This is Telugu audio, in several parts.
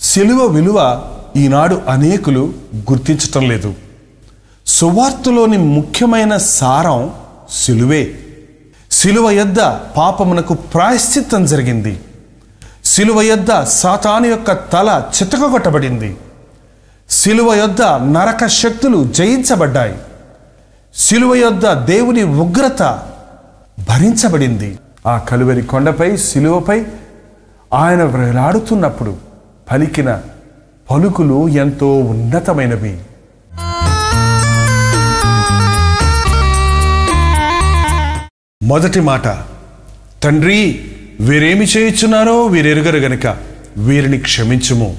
సిలువ విలువ ఈనాడు అనేకులు గుర్తించటం లేదు. సువార్తలోని ముఖ్యమైన సారం సిలువే. సిలువ యొద్ద పాపమునకు ప్రాయశ్చిత్తం జరిగింది. సిలువ యొద్ద సాతాను యొక్క తల చితకగొట్టబడింది. సిలువ యొద్ద నరక శక్తులు జయించబడ్డాయి. సిలువ యొద్ద దేవుని ఉగ్రత భరించబడింది. ఆ కలువరి కొండపై సిలువపై ఆయన వేలాడుతున్నప్పుడు పలికిన పలుకులు ఎంతో ఉన్నతమైనవి. మొదటి మాట, తండ్రి, వీరేమి చేయుచున్నారో వీరెరుగరు గనుక వీరిని క్షమించుము.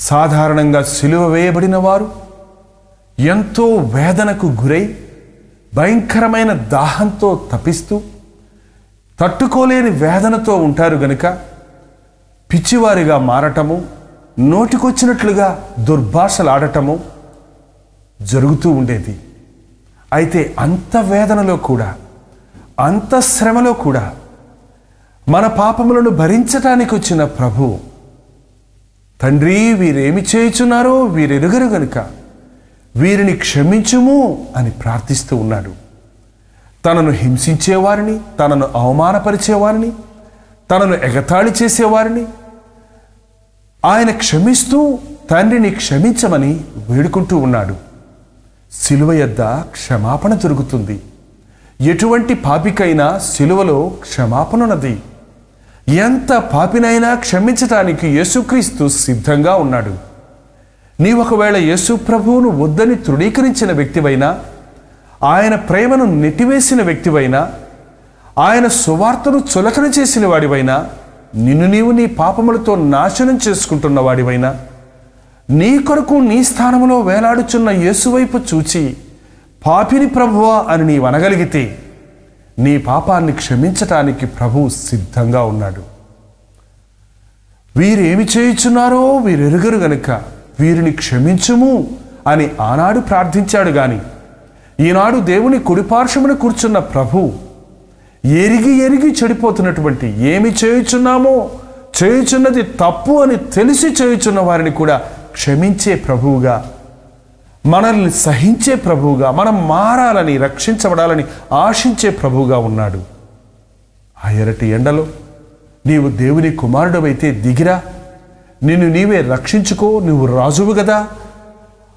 సాధారణంగా సిలువ వేయబడిన వారు ఎంతో వేదనకు గురై భయంకరమైన దాహంతో తపిస్తూ తట్టుకోలేని వేదనతో ఉంటారు గనుక పిచ్చివారిగా మారటము, నోటికొచ్చినట్లుగా దుర్భాషలాడటము జరుగుతూ ఉండేది. అయితే అంత వేదనలో కూడా, అంత శ్రమలో కూడా మన పాపములను భరించటానికి వచ్చిన ప్రభు, తండ్రి, వీరేమి చేయుచున్నారో వీరెరుగరు గనుక వీరిని క్షమించుము అని ప్రార్థిస్తూ ఉన్నాడు. తనను హింసించేవారిని, తనను అవమానపరిచేవారిని, తనను ఎగతాళి చేసేవారిని ఆయన క్షమిస్తూ తండ్రిని క్షమించమని వేడుకుంటూ ఉన్నాడు. సిలువ యొద్ద క్షమాపణ దొరుకుతుంది. ఎటువంటి పాపికైనా సిలువలో క్షమాపణ ఉన్నది. ఎంత పాపినైనా క్షమించటానికి యేసుక్రీస్తు సిద్ధంగా ఉన్నాడు. నీ ఒకవేళ యేసు ప్రభువును వద్దని తృణీకరించిన వ్యక్తివైనా, ఆయన ప్రేమను నెట్టివేసిన వ్యక్తివైనా, ఆయన సువార్తను చులకన చేసిన వాడివైనా, నిన్ను నీవు నీ పాపములతో నాశనం చేసుకుంటున్న వాడివైనా, నీ కొరకు నీ స్థానంలో వేలాడుచున్న యేసువైపు చూచి పాపిని ప్రభువా అని నీవు అనగలిగితే నీ పాపాన్ని క్షమించటానికి ప్రభువు సిద్ధంగా ఉన్నాడు. వీరేమి చేయుచున్నారో వీరెరుగరు గనుక వీరిని క్షమించుము అని ఆనాడు ప్రార్థించాడు గాని, ఈనాడు దేవుని కుడిపార్శ్వమున కూర్చున్న ప్రభు ఎరిగి ఎరిగి చెడిపోతున్నటువంటి, ఏమి చేయుచున్నామో, చేయుచున్నది తప్పు అని తెలిసి చేయుచున్న వారిని కూడా క్షమించే ప్రభువుగా, మనల్ని సహించే ప్రభువుగా, మనం మారాలని, రక్షించబడాలని ఆశించే ప్రభువుగా ఉన్నాడు. ఆ ఎరటి ఎండలో నీవు దేవుని కుమారుడవైతే దిగిరా, నిన్ను నీవే రక్షించుకో, నువ్వు రాజువు గదా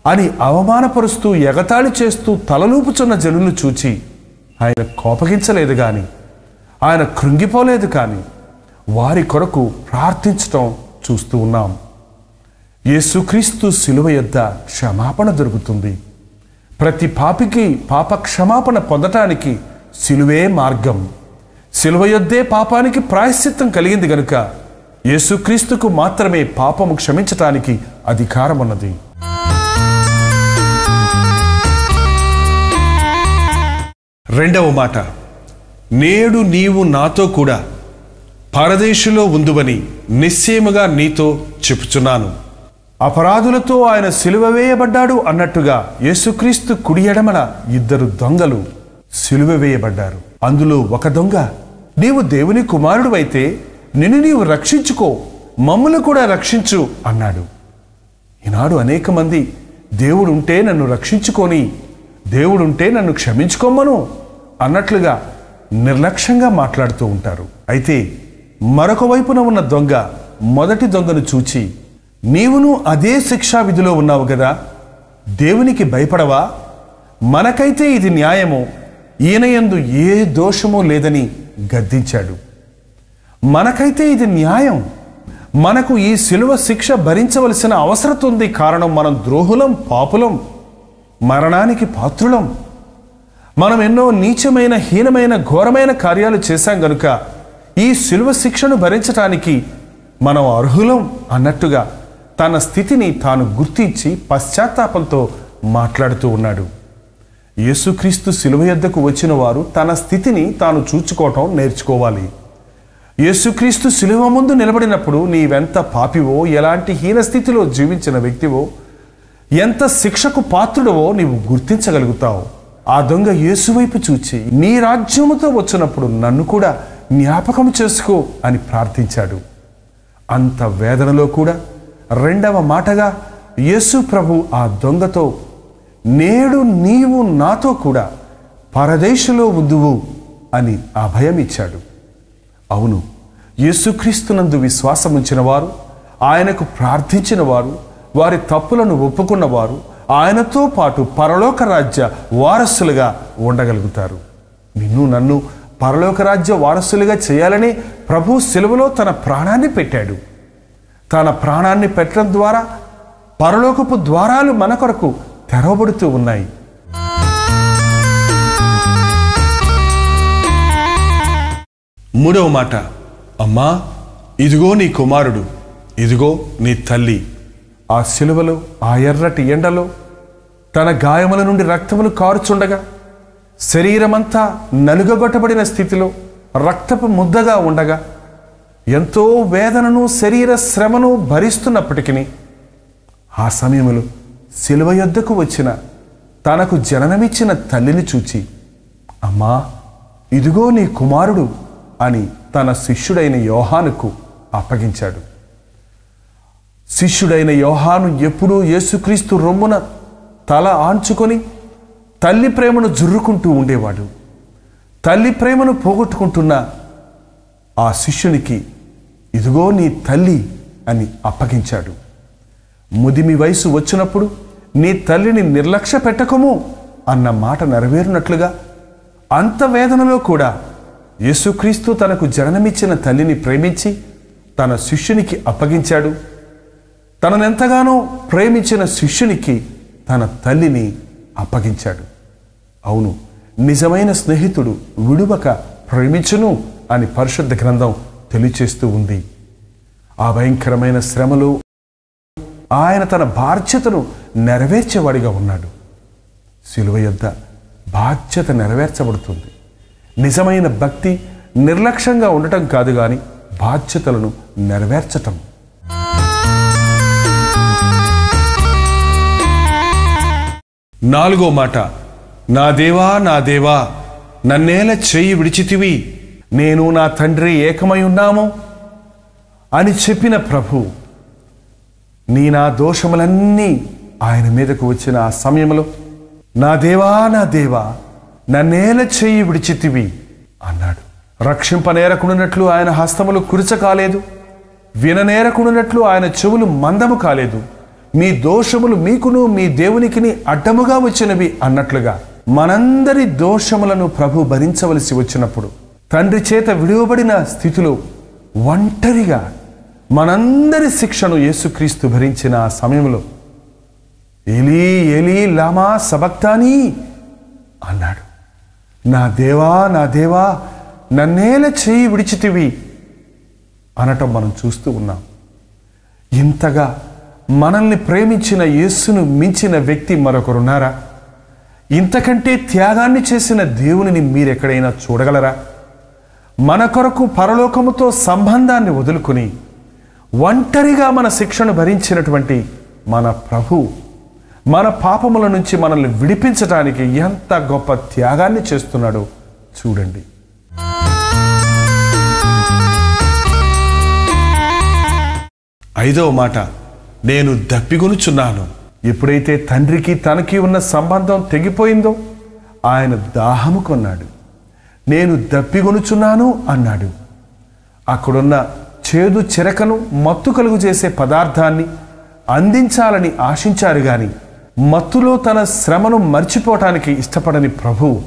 అని అవమానపరుస్తూ ఎగతాళి చేస్తూ తలలూపుచున్న జనులను చూచి ఆయన కోపగించలేదు కానీ, ఆయన కృంగిపోలేదు కానీ, వారి కొరకు ప్రార్థించటం చూస్తూ ఉన్నాం. యేసుక్రీస్తు సిలువ యొద్ద క్షమాపణ దొరుకుతుంది. ప్రతి పాపికి పాప క్షమాపణ పొందటానికి సిలువే మార్గం. సిలువ యొద్దే పాపానికి ప్రాయశ్చిత్తం కలిగింది గనుక యేసుక్రీస్తుకు మాత్రమే పాపము క్షమించటానికి అధికారం ఉన్నది. రెండవ మాట, నేడు నీవు నాతో కూడా పరదేశులో ఉందువని నిశ్చయముగా నీతో చెప్పుచున్నాను. అపరాధులతో ఆయన సిలువ వేయబడ్డాడు అన్నట్టుగా యేసుక్రీస్తు కుడి ఎడమల ఇద్దరు దొంగలు సిలువ వేయబడ్డారు. అందులో ఒక దొంగ, నీవు దేవుని కుమారుడు అయితే నిన్ను నీవు రక్షించుకో, మమ్మును కూడా రక్షించు అన్నాడు. ఈనాడు అనేక మంది దేవుడుంటే నన్ను రక్షించుకొని, దేవుడుంటే నన్ను క్షమించుకోమను అన్నట్లుగా నిర్లక్ష్యంగా మాట్లాడుతూ ఉంటారు. అయితే మరొక వైపున ఉన్న దొంగ మొదటి దొంగను చూచి, నీవును అదే శిక్షా విధిలో ఉన్నావు కదా, దేవునికి భయపడవా? మనకైతే ఇది న్యాయమో, ఈయన యందు ఏ దోషమో లేదని గద్దించాడు. మనకైతే ఇది న్యాయం, మనకు ఈ శిలువ శిక్ష భరించవలసిన అవసరం ఉంది. కారణం మనం ద్రోహులం, పాపులం, మరణానికి పాత్రులం. మనం ఎన్నో నీచమైన, హీనమైన, ఘోరమైన కార్యాలు చేశాం గనుక ఈ శిలువ శిక్షను భరించటానికి మనం అర్హులం అన్నట్టుగా తన స్థితిని తాను గుర్తించి పశ్చాత్తాపంతో మాట్లాడుతూ ఉన్నాడు. యేసుక్రీస్తు శిలువ యొద్దకు వచ్చిన వారు తన స్థితిని తాను చూచుకోవటం నేర్చుకోవాలి. యేసుక్రీస్తు శిలువ ముందు నిలబడినప్పుడు నీవెంత పాపివో, ఎలాంటి హీనస్థితిలో జీవించిన వ్యక్తివో, ఎంత శిక్షకు పాత్రుడవో నీవు గుర్తించగలుగుతావు. ఆ దొంగ యేసువైపు చూచి, నీ రాజ్యముతో వచ్చినప్పుడు నన్ను కూడా జ్ఞాపకం చేసుకో అని ప్రార్థించాడు. అంత వేదనలో కూడా రెండవ మాటగా యేసు ప్రభు ఆ దొంగతో, నేడు నీవు నాతో కూడా పరదేశంలో ఉందువు అని అభయమిచ్చాడు. అవును, యేసుక్రీస్తునందు విశ్వాసముంచిన వారు, ఆయనకు ప్రార్థించిన వారు, వారి తప్పులను ఒప్పుకున్నవారు ఆయనతో పాటు పరలోక రాజ్య వారసులుగా ఉండగలుగుతారు. నిన్ను నన్ను పరలోక రాజ్య వారసులుగా చేయాలని ప్రభు సిలువలో తన ప్రాణాన్ని పెట్టాడు. తన ప్రాణాన్ని పెట్టడం ద్వారా పరలోకపు ద్వారాలు మన కొరకు తెరవబడుతూ ఉన్నాయి. మూడవ మాట, అమ్మా ఇదిగో నీ కుమారుడు, ఇదిగో నీ తల్లి. ఆ సిలువలో, ఆ ఎర్రటి ఎండలో తన గాయముల నుండి రక్తములు కారుచుండగా, శరీరమంతా నలుగగొట్టబడిన స్థితిలో రక్తపు ముద్దగా ఉండగా, ఎంతో వేదనను శరీర శ్రమను భరిస్తున్నప్పటికీ ఆ సమయంలో సిలువ యొద్దకు వచ్చిన తనకు జననమిచ్చిన తల్లిని చూచి, అమ్మా ఇదిగో నీ కుమారుడు అని తన శిష్యుడైన యోహానుకు అప్పగించాడు. శిష్యుడైన యోహాను ఎప్పుడూ యేసుక్రీస్తు రొమ్మున తల ఆంచుకొని తల్లి ప్రేమను జుర్రుకుంటూ ఉండేవాడు. తల్లి ప్రేమను పోగొట్టుకుంటున్న ఆ శిష్యునికి ఇదిగో నీ తల్లి అని అప్పగించాడు. ముదిమి వయసు వచ్చినప్పుడు నీ తల్లిని నిర్లక్ష్య పెట్టకము అన్న మాట నెరవేరునట్లుగా అంత వేదనలో కూడా యేసుక్రీస్తు తనకు జననమిచ్చిన తల్లిని ప్రేమించి తన శిష్యునికి అప్పగించాడు. తననెంతగానో ప్రేమించిన శిష్యునికి తన తల్లిని అప్పగించాడు. అవును, నిజమైన స్నేహితుడు విడువక ప్రేమించును అని పరిశుద్ధ గ్రంథం తెలియచేస్తూ ఉంది. ఆ భయంకరమైన శ్రమలో ఆయన తన బాధ్యతను నెరవేర్చేవాడిగా ఉన్నాడు. సిలువ యొద్ద బాధ్యత నెరవేర్చబడుతుంది. నిజమైన భక్తి నిర్లక్ష్యంగా ఉండటం కాదు కానీ బాధ్యతలను నెరవేర్చటం. నాలుగో మాట, నా దేవా నా దేవా నన్నేల చెయ్యి విడిచితివి, నేను నా తండ్రి ఏకమై ఉన్నాము అని చెప్పిన ప్రభు నీ నా దోషములన్నీ ఆయన మీదకు వచ్చిన ఆ సమయంలో నా దేవా నా దేవా నన్నేల చెయ్యి విడిచితివి అన్నాడు. రక్షింపనేరకుండానట్లు ఆయన హస్తములు కురుచ కాలేదు, విననేరకుండానట్లు ఆయన చెవులు మందము కాలేదు. మీ దోషములు మీకును మీ దేవునికిని అడ్డముగా వచ్చినవి అన్నట్లుగా మనందరి దోషములను ప్రభు భరించవలసి వచ్చినప్పుడు, తండ్రి చేత విడువబడిన స్థితిలో ఒంటరిగా మనందరి శిక్షను యేసుక్రీస్తు భరించిన ఆ సమయంలో ఏలీ ఏలీ లామా సబక్తానీ అన్నాడు. నా దేవా నా దేవా నన్నేల చెయ్యి విడిచితివి అనటం మనం చూస్తూ ఉన్నాం. ఇంతగా మనల్ని ప్రేమించిన యేసును మించిన వ్యక్తి మరొకరున్నారా? ఇంతకంటే త్యాగాన్ని చేసిన దేవునిని మీరెక్కడైనా చూడగలరా? మన కొరకు పరలోకముతో సంబంధాన్ని వదులుకుని ఒంటరిగా మన శిక్షను భరించినటువంటి మన ప్రభు మన పాపముల నుంచి మనల్ని విడిపించడానికి ఎంత గొప్ప త్యాగాన్ని చేస్తున్నాడో చూడండి. ఐదవ మాట, నేను దప్పిగొనుచున్నాను. ఎప్పుడైతే తండ్రికి తనకి ఉన్న సంబంధం తెగిపోయిందో ఆయన దాహము కొన్నాడు. నేను దప్పిగొనుచున్నాను అన్నాడు. అక్కడున్న చేదు చిరకను మత్తు కలుగు చేసే పదార్థాన్ని అందించాలని ఆశించారు గాని మత్తులో తన శ్రమను మర్చిపోవటానికి ఇష్టపడని ప్రభువు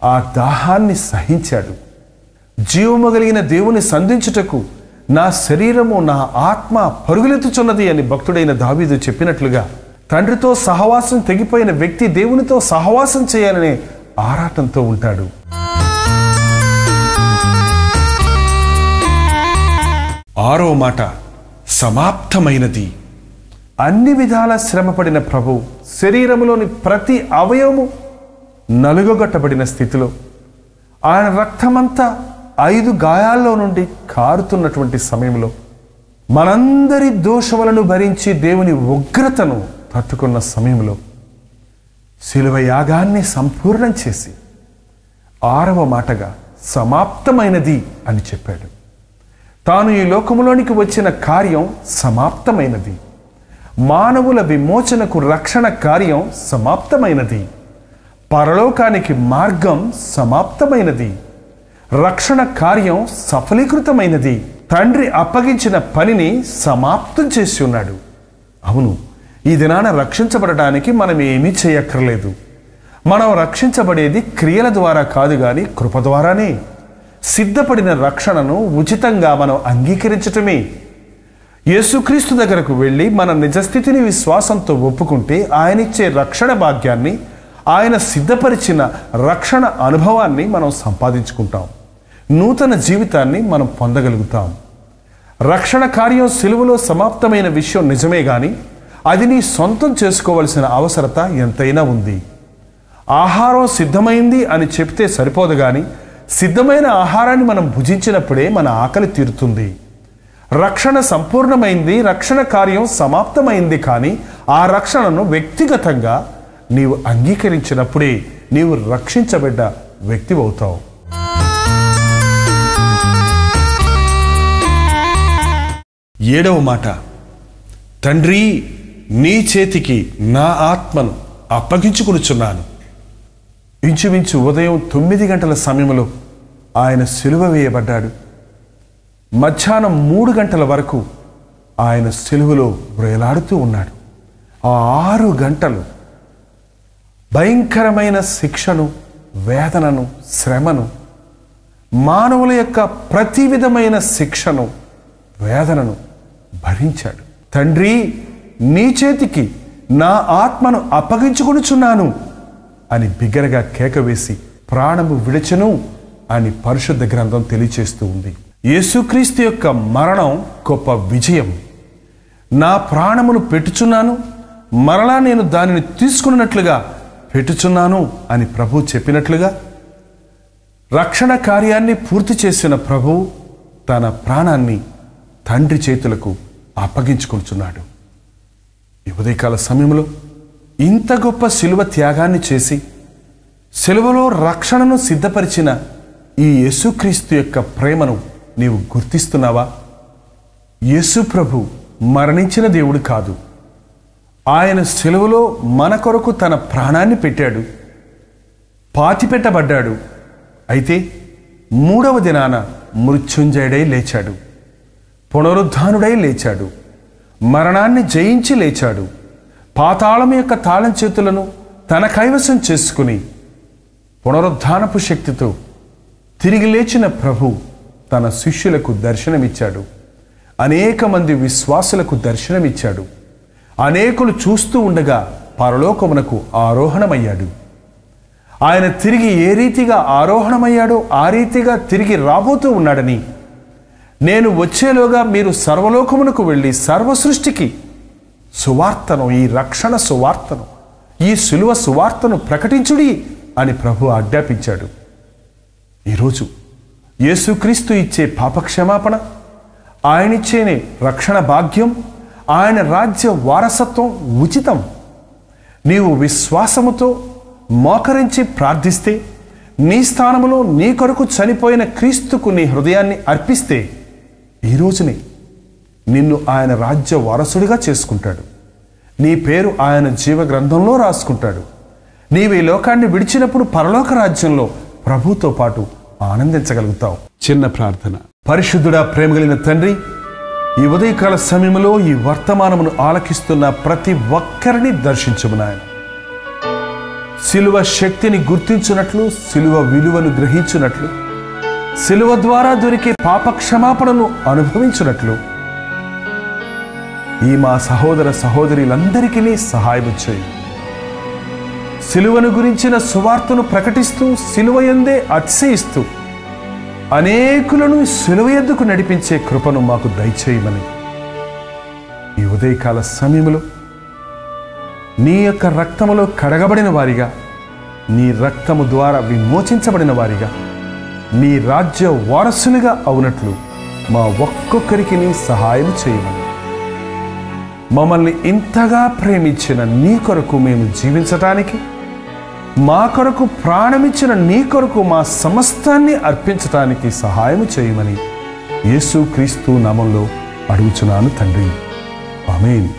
ఆ దాహాన్ని సహించాడు. జీవము కలిగిన దేవుని సంధించుటకు నా శరీరము నా ఆత్మ పరుగులెత్తుచున్నది అని భక్తుడైన దావీదు చెప్పినట్లుగా తండ్రితో సహవాసం తెగిపోయిన వ్యక్తి దేవునితో సహవాసం చేయాలనే ఆరాటంతో ఉంటాడు. ఆరో మాట, సమాప్తమైనది. అన్ని విధాల శ్రమపడిన ప్రభు శరీరములోని ప్రతి అవయవము నలుగొట్టబడిన స్థితిలో ఆయన రక్తమంతా 5 గాయాల్లో నుండి కారుతున్నటువంటి సమయంలో మనందరి దోషములను భరించి దేవుని ఉగ్రతను తట్టుకున్న సమయంలో శిలువ యాగాన్ని సంపూర్ణం చేసి 6వ మాటగా సమాప్తమైనది అని చెప్పాడు. తాను ఈ లోకములోనికి వచ్చిన కార్యం సమాప్తమైనది. మానవుల విమోచనకు రక్షణ కార్యం సమాప్తమైనది. పరలోకానికి మార్గం సమాప్తమైనది. రక్షణ కార్యం సఫలీకృతమైనది. తండ్రి అప్పగించిన పనిని సమాప్తం చేసి ఉన్నాడు. అవును, ఈ దినాన రక్షించబడటానికి మనం ఏమీ చేయక్కర్లేదు. మనం రక్షించబడేది క్రియల ద్వారా కాదు గాని కృప ద్వారానే. సిద్ధపడిన రక్షణను ఉచితంగా మనం అంగీకరించటమే. యేసుక్రీస్తు దగ్గరకు వెళ్ళి మన నిజస్థితిని విశ్వాసంతో ఒప్పుకుంటే ఆయనిచ్చే రక్షణ భాగ్యాన్ని, ఆయన సిద్ధపరిచిన రక్షణ అనుభవాన్ని మనం సంపాదించుకుంటాం. నూతన జీవితాన్ని మనం పొందగలుగుతాం. రక్షణ కార్యం సిలువలో సమాప్తమైన విషయం నిజమే గాని అది నీ సొంతం చేసుకోవలసిన అవసరత ఎంతైనా ఉంది. ఆహారం సిద్ధమైంది అని చెప్తే సరిపోదు గాని సిద్ధమైన ఆహారాన్ని మనం భుజించినప్పుడే మన ఆకలి తీరుతుంది. రక్షణ సంపూర్ణమైంది, రక్షణ కార్యం సమాప్తమైంది. కానీ ఆ రక్షణను వ్యక్తిగతంగా నీవు అంగీకరించినప్పుడే నీవు రక్షించబడ్డ వ్యక్తి అవుతావు. ఏడవ మాట, తండ్రి నీ చేతికి నా ఆత్మను అప్పగించుకొనుచున్నాను. ఇంచుమించు ఉదయం 9 గంటల సమయంలో ఆయన సిలువ వేయబడ్డాడు. మధ్యాహ్నం 3 గంటల వరకు ఆయన సిలువలో వ్రేలాడుతూ ఉన్నాడు. ఆ 6 గంటలు భయంకరమైన శిక్షను, వేదనను, శ్రమను, మానవుల యొక్క ప్రతి విధమైన శిక్షను, వేదనను భరించాడు. తండ్రి నీ చేతికి నా ఆత్మను అప్పగించుకొనుచున్నాను అని బిగ్గరగా కేకవేసి ప్రాణము విడిచెను అని పరిశుద్ధ గ్రంథం తెలియచేస్తూ ఉంది. యేసుక్రీస్తు యొక్క మరణం గొప్ప విజయం. నా ప్రాణమును పెట్టుచున్నాను, మరలా నేను దానిని తీసుకున్నట్లుగా పెట్టుచున్నాను అని ప్రభు చెప్పినట్లుగా రక్షణ కార్యాన్ని పూర్తి చేసిన ప్రభు తన ప్రాణాన్ని తండ్రి చేతులకు అప్పగించుకుంటున్నాడు. ఈ ఉదయకాల సమయంలో ఇంత గొప్ప శిలువ త్యాగాన్ని చేసి శిలువలో రక్షణను సిద్ధపరిచిన ఈ యేసుక్రీస్తు యొక్క ప్రేమను నీవు గుర్తిస్తున్నావా? యేసు ప్రభు మరణించిన దేవుడు కాదు. ఆయన శిలువలో మన కొరకు తన ప్రాణాన్ని పెట్టాడు, పాతిపెట్టబడ్డాడు. అయితే 3వ దినాన మృత్యుంజయుడై లేచాడు, పునరుద్ధానుడై లేచాడు, మరణాన్ని జయించి లేచాడు. పాతాళం యొక్క తాళం చేతులను తన కైవసం చేసుకుని పునరుద్ధానపు శక్తితో తిరిగి లేచిన ప్రభు తన శిష్యులకు దర్శనమిచ్చాడు. అనేక మంది విశ్వాసులకు దర్శనమిచ్చాడు. అనేకులు చూస్తూ ఉండగా పరలోకమునకు ఆరోహణమయ్యాడు. ఆయన తిరిగి ఏ రీతిగా ఆరోహణమయ్యాడో ఆ రీతిగా తిరిగి రాబోతూ ఉన్నాడని, నేను వచ్చేలోగా మీరు సర్వలోకమునకు వెళ్ళి సర్వసృష్టికి సువార్తను, ఈ రక్షణ సువార్తను, ఈ శిలువ సువార్తను ప్రకటించుడి అని ప్రభు ఆజ్ఞాపించాడు. ఈరోజు యేసుక్రీస్తు ఇచ్చే పాపక్షమాపణ, ఆయనిచ్చేనే రక్షణ భాగ్యం, ఆయన రాజ్య వారసత్వం ఉచితం. నీవు విశ్వాసముతో మోకరించి ప్రార్థిస్తే, నీ స్థానములో నీ కొరకు చనిపోయిన క్రీస్తుకు నీ హృదయాన్ని అర్పిస్తే, ఈ రోజునే నిన్ను ఆయన రాజ్య వారసుడిగా చేసుకుంటాడు. నీ పేరు ఆయన జీవ గ్రంథంలో రాసుకుంటాడు. నీవు ఈ లోకాన్ని విడిచినప్పుడు పరలోక రాజ్యంలో ప్రభుతో పాటు ఆనందించగలుగుతావు. చిన్న ప్రార్థన. పరిశుద్ధుడా, ప్రేమగలిగిన తండ్రి, ఈ ఉదయకాల సమయంలో ఈ వర్తమానమును ఆలకిస్తున్న ప్రతి ఒక్కరిని దర్శించుము నాయన. శిలువ శక్తిని గుర్తించున్నట్లు, శిలువ విలువను గ్రహించున్నట్లు, శిలువ ద్వారా దొరికే పాపక్షమాపణను అనుభవించున్నట్లు ఈ మా సహోదర సహోదరులందరికీ సహాయం చేయి. శిలువను గురించిన సువార్తను ప్రకటిస్తూ, శిలువ యందే అతిశయిస్తూ అనేకులను శిలువ యొద్దకు నడిపించే కృపను మాకు దయచేయమని ఈ ఉదయకాల సమయంలో నీ యొక్క రక్తములో కడగబడిన వారిగా, నీ రక్తము ద్వారా విమోచించబడిన వారిగా, నీ రాజ్య వారసులుగా అవునట్లు మా ఒక్కొక్కరికి నీ సహాయం చేయమని, మమ్మల్ని ఇంతగా ప్రేమించిన నీ కొరకు మేము జీవించటానికి, మా కొరకు ప్రాణమిచ్చిన నీ కొరకు మా సమస్తాన్ని అర్పించటానికి సహాయం చేయమని యేసు క్రీస్తు నామంలో అడుగుచున్నాను తండ్రి. ఆమేన్.